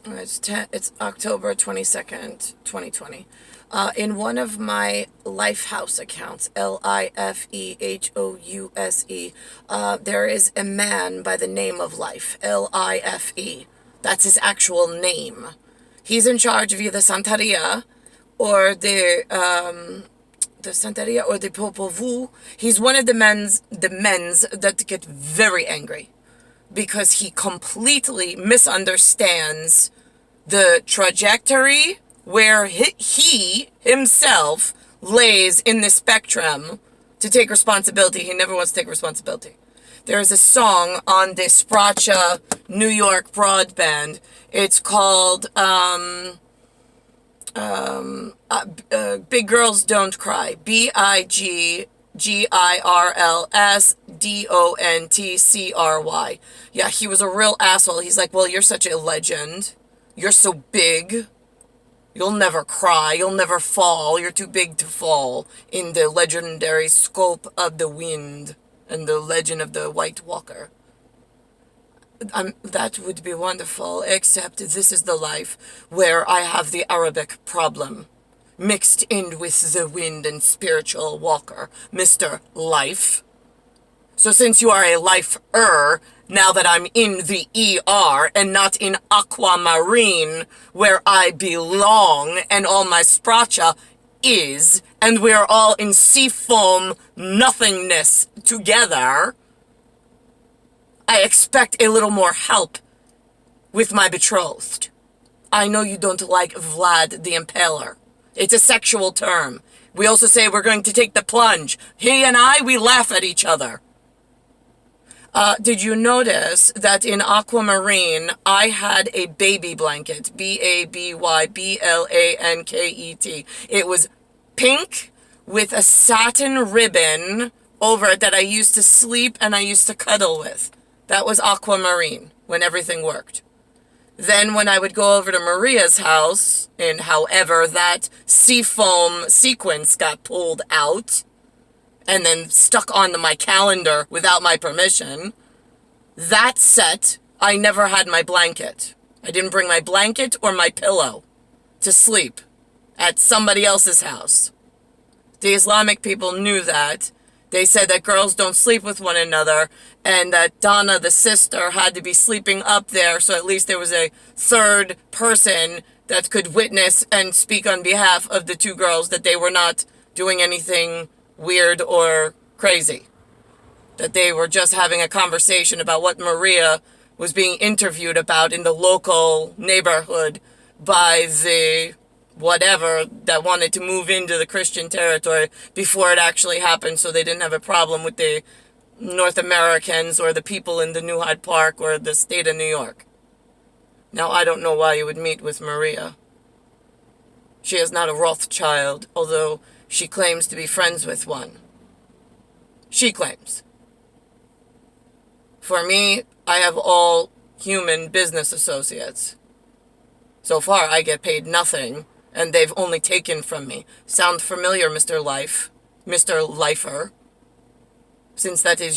It's October 22nd, 2020. In one of my Lifehouse accounts, Lifehouse, there is a man by the name of Life, Life. That's his actual name. He's in charge of either Santeria or the Santeria or the Popol Vuh. He's one of the men's that get very angry because he completely misunderstands the trajectory where he himself lays in the spectrum to take responsibility. He never wants to take responsibility. There is a song on the Spracha New York broadband. It's called Big Girls Don't Cry. BIGGIRLSDONTCRY. Yeah, he was a real asshole. He's like, well, you're such a legend. You're so big. You'll never cry. You'll never fall. You're too big to fall in the legendary scope of the wind and the legend of the White Walker. That would be wonderful, except this is the life where I have the Arabic problem mixed in with the wind and spiritual walker, Mr. Life. So since you are a lifer, now that I'm in the ER and not in aquamarine where I belong and all my spracha is, and we're all in seafoam nothingness together, I expect a little more help with my betrothed. I know you don't like Vlad the Impaler. It's a sexual term. We also say we're going to take the plunge. He and I, we laugh at each other. Did you notice that in Aquamarine, I had a baby blanket, BABYBLANKET. It was pink with a satin ribbon over it that I used to sleep and I used to cuddle with. That was Aquamarine when everything worked. Then when I would go over to Maria's house, and however that seafoam sequence got pulled out and then stuck onto my calendar without my permission, that set, I never had my blanket. I didn't bring my blanket or my pillow to sleep at somebody else's house. The Islamic people knew that. They said that girls don't sleep with one another, and that Donna, the sister, had to be sleeping up there, so at least there was a third person that could witness and speak on behalf of the two girls that they were not doing anything weird or crazy. That they were just having a conversation about what Maria was being interviewed about in the local neighborhood by the whatever that wanted to move into the Christian territory before it actually happened, so they didn't have a problem with the North Americans or the people in the New Hyde Park or the state of New York. Now, I don't know why you would meet with Maria. She is not a Rothschild, although she claims to be friends with one. She claims. For me, I have all human business associates. So far, I get paid nothing, and they've only taken from me. Sound familiar, Mr. Life? Mr. Lifer? Since that is